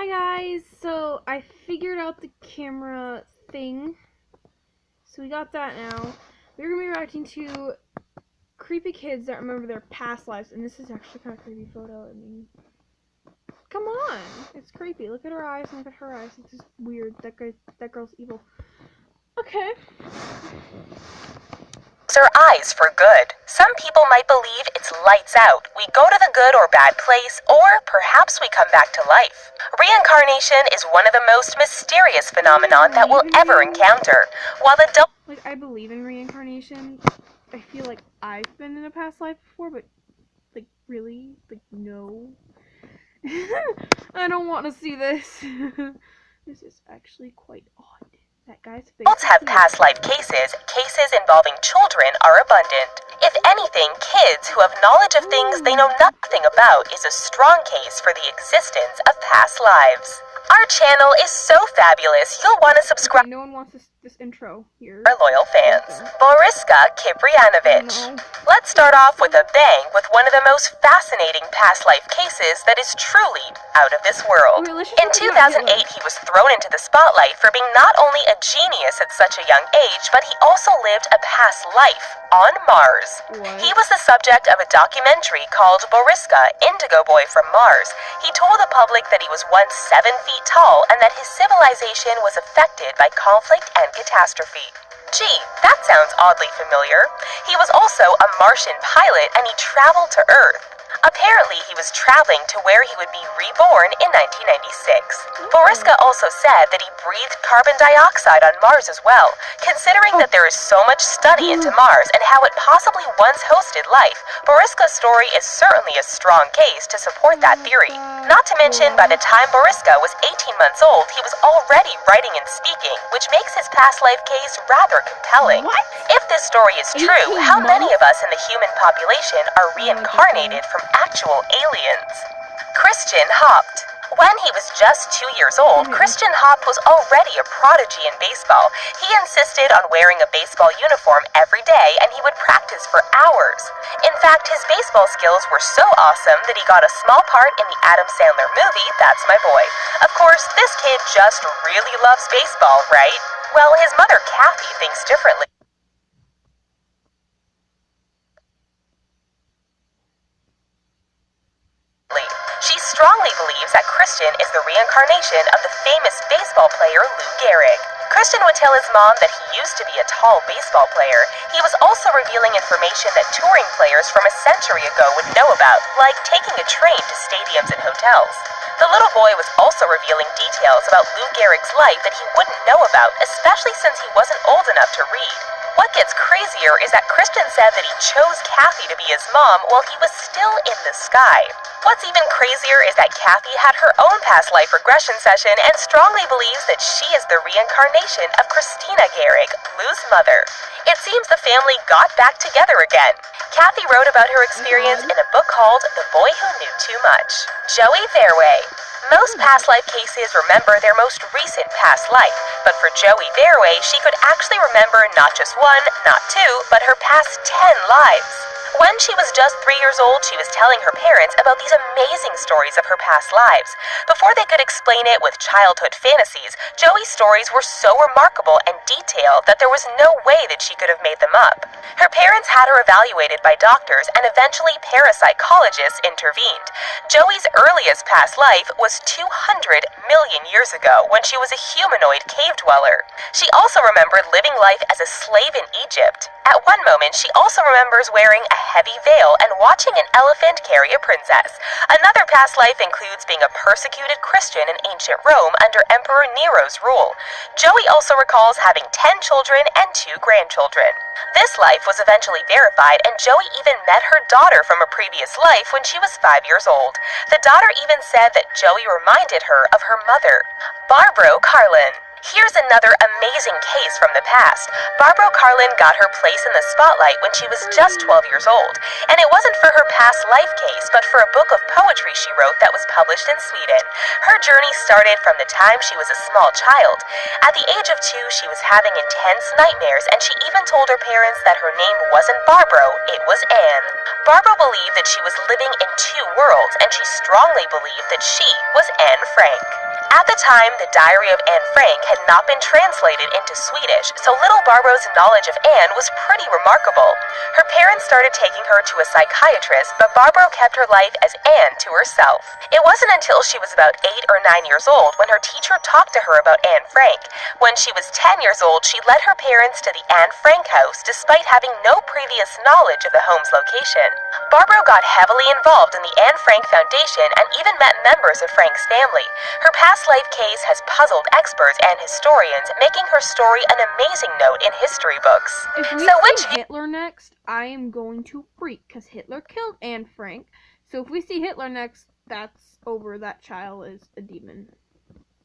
Hi guys, so I figured out the camera thing, so we got that now. We're going to be reacting to creepy kids that remember their past lives, and this is actually kind of creepy photo. I mean, come on, it's creepy. Look at her eyes and look at her eyes. It's just weird. That girl's evil. Okay. Our eyes for good. Some people might believe it's lights out. We go to the good or bad place, or perhaps we come back to life. Reincarnation is one of the most mysterious phenomenon that we'll ever encounter. While the Like, I believe in reincarnation. I feel like I've been in a past life before, but, like, really? Like, no. I don't want to see this. This is actually quite odd. That guy's face. adults have past life cases involving children are abundant. If anything, kids who have knowledge of things they know nothing about is a strong case for the existence of past lives. Our channel is so fabulous, you'll want to subscribe. Okay, no one wants this intro here. Our loyal fans. Boriska Kiprianovich. Let's start off with a bang with one of the most fascinating past life cases that is truly out of this world. In 2008, he was thrown into the spotlight for being not only a genius at such a young age, but he also lived a past life on Mars. He was the subject of a documentary called Boriska, Indigo Boy from Mars. He told the public that he was once 7 feet tall and that his civilization was affected by conflict and catastrophe. Gee, that sounds oddly familiar. He was also a Martian pilot and he traveled to Earth. Apparently, he was traveling to where he would be reborn in 1996. Boriska also said that he breathed carbon dioxide on Mars as well. Considering that there is so much study into Mars and how it possibly once hosted life, Boriska's story is certainly a strong case to support that theory. Not to mention, by the time Boriska was 18 months old, he was already writing and speaking, which makes his past life case rather compelling. If this story is true, how many of us in the human population are reincarnated from actual aliens? Christian Haupt. When he was just 2 years old, Christian Haupt was already a prodigy in baseball. He insisted on wearing a baseball uniform every day and he would practice for hours. In fact, his baseball skills were so awesome that he got a small part in the Adam Sandler movie, That's My Boy. Of course, this kid just really loves baseball, right? Well, his mother Kathy thinks differently. She strongly believes that Christian is the reincarnation of the famous baseball player Lou Gehrig. Christian would tell his mom that he used to be a tall baseball player. He was also revealing information that touring players from a century ago would know about, like taking a train to stadiums and hotels. The little boy was also revealing details about Lou Gehrig's life that he wouldn't know about, especially since he wasn't old enough to read. What gets crazier is that Christian said that he chose Kathy to be his mom while he was still in the sky. What's even crazier is that Kathy had her own past life regression session and strongly believes that she is the reincarnation of Christina Gehrig, Lou's mother. It seems the family got back together again. Kathy wrote about her experience in a book called The Boy Who Knew Too Much. Joey Fairway. Most past life cases remember their most recent past life, but for Joey Fairway, she could actually remember not just one, not two, but her past 10 lives. When she was just 3 years old, she was telling her parents about these amazing stories of her past lives. Before they could explain it with childhood fantasies, Joey's stories were so remarkable and detailed that there was no way that she could have made them up. Her parents had her evaluated by doctors and eventually parapsychologists intervened. Joey's earliest past life was 200 million years ago when she was a humanoid cave dweller. She also remembered living life as a slave in Egypt. At one moment, she also remembers wearing a heavy veil and watching an elephant carry a princess. Another past life includes being a persecuted Christian in ancient Rome under Emperor Nero's rule. Joey also recalls having 10 children and 2 grandchildren. This life was eventually verified, and Joey even met her daughter from a previous life when she was 5 years old. The daughter even said that Joey reminded her of her mother. Barbro Carlin. Here's another amazing case from the past. Barbro Carlin got her place in the spotlight when she was just 12 years old, and it wasn't for her past life case, but for a book of poetry she wrote that was published in Sweden. Her journey started from the time she was a small child. At the age of 2, she was having intense nightmares, and she even told her parents that her name wasn't Barbro, it was Anne. Barbro believed that she was living in 2 worlds, and she strongly believed that she was Anne Frank. At the time, the Diary of Anne Frank had not been translated into Swedish, so little Barbro's knowledge of Anne was pretty remarkable. Her parents started taking her to a psychiatrist, but Barbro kept her life as Anne to herself. It wasn't until she was about 8 or 9 years old when her teacher talked to her about Anne Frank. When she was 10 years old, she led her parents to the Anne Frank house despite having no previous knowledge of the home's location. Barbro got heavily involved in the Anne Frank Foundation and even met members of Frank's family. Her past life case has puzzled experts and historians, making her story an amazing note in history books. If we So see Hitler next, I am going to freak, because Hitler killed Anne Frank. So if we see Hitler next, that's over. That child is a demon.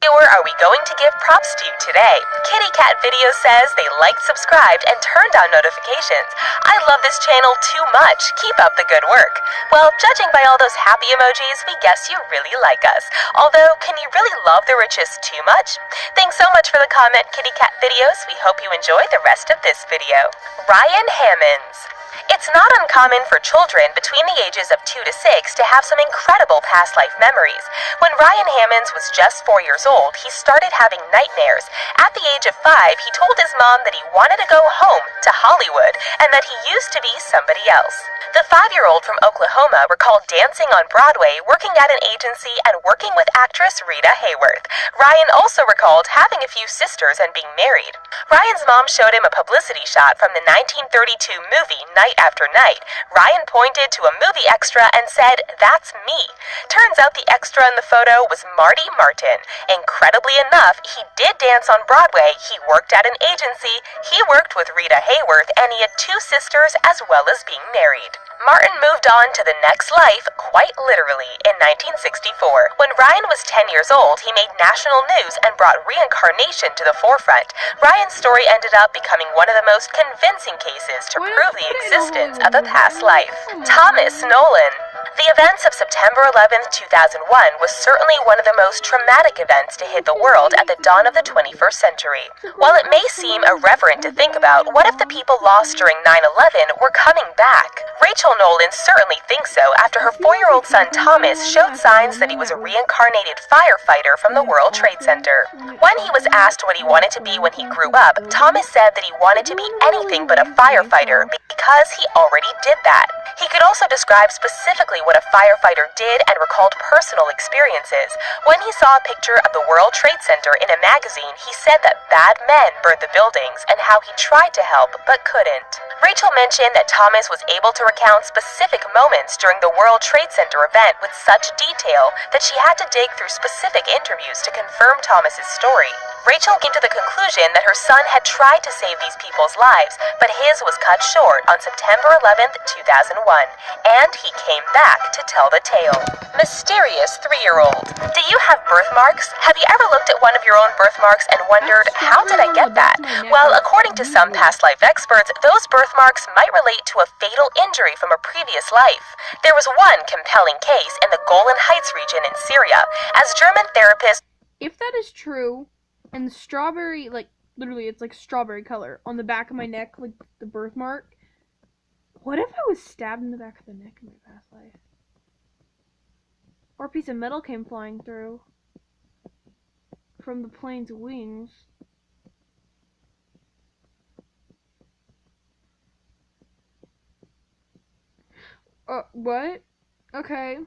viewer are we going to give props to today? Kitty Cat Video says they liked, subscribed, and turned on notifications. I love this channel too much. Keep up the good work. Well, judging by all those happy emojis, we guess you really like us. Although, can you really love the riches too much? Thanks so much for the comment, Kitty Cat Videos. We hope you enjoy the rest of this video. Ryan Hammonds. It's not uncommon for children between the ages of 2 to 6 to have some incredible past life memories. When Ryan Hammonds was just 4 years old, he started having nightmares. At the age of 5, he told his mom that he wanted to go home to Hollywood and that he used to be somebody else. The 5-year-old from Oklahoma recalled dancing on Broadway, working at an agency, and working with actress Rita Hayworth. Ryan also recalled having a few sisters and being married. Ryan's mom showed him a publicity shot from the 1932 movie Night After Night. Ryan pointed to a movie extra and said, "That's me." Turns out the extra in the photo was Marty Martin. Incredibly enough, he did dance on Broadway, he worked at an agency, he worked with Rita Hayworth, and he had 2 sisters as well as being married. Martin moved on to the next life, quite literally, in 1964. When Ryan was 10 years old, he made national news and brought reincarnation to the forefront. Ryan's story ended up becoming one of the most convincing cases to prove the existence of a past life. Thomas Nolan. The events of September 11, 2001 was certainly one of the most traumatic events to hit the world at the dawn of the 21st century. While it may seem irreverent to think about, what if the people lost during 9/11 were coming back? Rachel Nolan certainly thinks so after her 4-year-old son Thomas showed signs that he was a reincarnated firefighter from the World Trade Center. When he was asked what he wanted to be when he grew up, Thomas said that he wanted to be anything but a firefighter because he already did that. He could also describe specifically what a firefighter did and recalled personal experiences. When he saw a picture of the World Trade Center in a magazine, he said that bad men burned the buildings and how he tried to help but couldn't. Rachel mentioned that Thomas was able to recount specific moments during the World Trade Center event with such detail that she had to dig through specific interviews to confirm Thomas's story. Rachel came to the conclusion that her son had tried to save these people's lives, but his was cut short on September 11th, 2001, and he came back to tell the tale. Mysterious 3-year-old. Do you have birthmarks? Have you ever looked at one of your own birthmarks and wondered, how did I get that? Well, according to some past life experts, those birthmarks might relate to a fatal injury from a previous life. There was one compelling case in the Golan Heights region in Syria, as German therapists. If that is true, and the strawberry, like, literally, it's like strawberry color on the back of my neck, like the birthmark. What if I was stabbed in the back of the neck in my past life? Or a piece of metal came flying through from the plane's wings. What? Okay.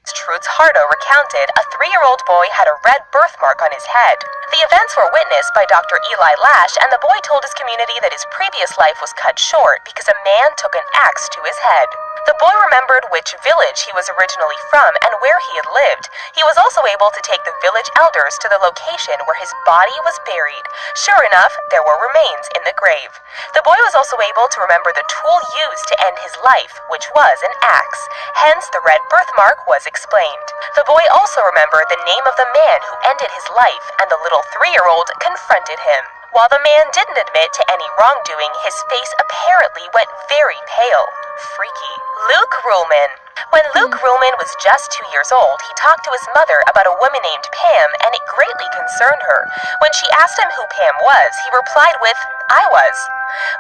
Trutz Hardo recounted a 3-year-old boy had a red birthmark on his head. The events were witnessed by Dr. Eli Lash, and the boy told his community that his previous life was cut short because a man took an axe to his head. The boy remembered which village he was originally from and where he had lived. He was also able to take the village elders to the location where his body was buried. Sure enough, there were remains in the grave. The boy was also able to remember the tool used to end his life, which was an axe. Hence, the red birthmark was explained. explained. The boy also remembered the name of the man who ended his life, and the little 3-year-old confronted him. While the man didn't admit to any wrongdoing, his face apparently went very pale. Freaky. Luke Ruhlman. When Luke Ruhlman was just 2 years old, he talked to his mother about a woman named Pam, and it greatly concerned her. When she asked him who Pam was, he replied with, "I was."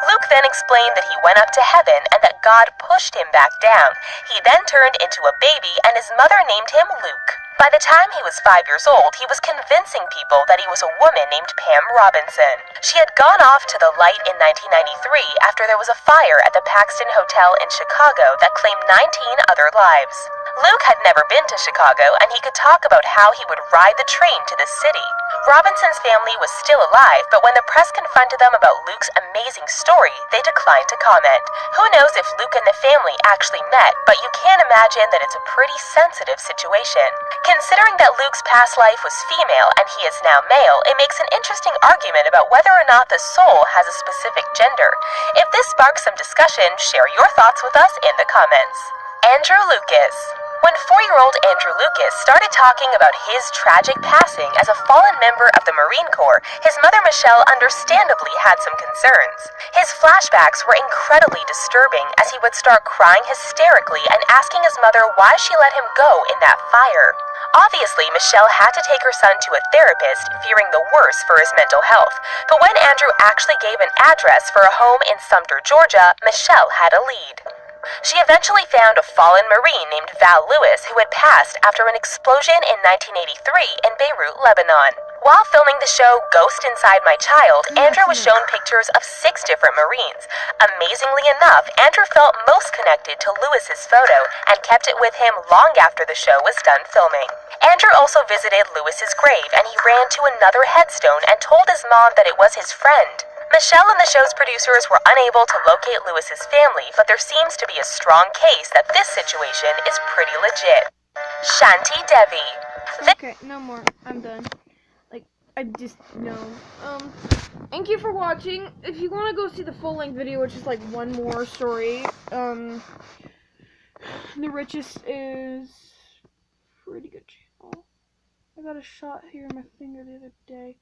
Luke then explained that he went up to heaven and that God pushed him back down. He then turned into a baby, and his mother named him Luke. By the time he was 5 years old, he was convincing people that he was a woman named Pam Robinson. She had gone off to the light in 1993 after there was a fire at the Paxton Hotel in Chicago that claimed 19 other lives. Luke had never been to Chicago, and he could talk about how he would ride the train to the city. Robinson's family was still alive, but when the press confronted them about Luke's amazing story, they declined to comment. Who knows if Luke and the family actually met, but you can imagine that it's a pretty sensitive situation. Considering that Luke's past life was female and he is now male, it makes an interesting argument about whether or not the soul has a specific gender. If this sparks some discussion, share your thoughts with us in the comments. Andrew Lucas. When 4-year-old Andrew Lucas started talking about his tragic passing as a fallen member of the Marine Corps, his mother Michelle understandably had some concerns. His flashbacks were incredibly disturbing as he would start crying hysterically and asking his mother why she let him go in that fire. Obviously, Michelle had to take her son to a therapist, fearing the worst for his mental health. But when Andrew actually gave an address for a home in Sumter, Georgia, Michelle had a lead. She eventually found a fallen Marine named Val Lewis who had passed after an explosion in 1983 in Beirut, Lebanon. While filming the show Ghost Inside My Child, Andrew was shown pictures of 6 different Marines. Amazingly enough, Andrew felt most connected to Lewis's photo and kept it with him long after the show was done filming. Andrew also visited Lewis's grave, and he ran to another headstone and told his mom that it was his friend. Michelle and the show's producers were unable to locate Lewis's family, but there seems to be a strong case that this situation is pretty legit. Shanti Devi. Okay, no more. I'm done. I just, no. Thank you for watching. If you want to go see the full-length video, which is like one more story, The Richest is pretty good channel. I got a shot here in my finger the other day,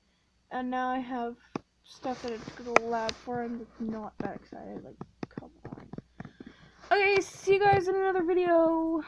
and now I have stuff that it's going to lab for. I'm not that excited. Like, come on. Okay, see you guys in another video.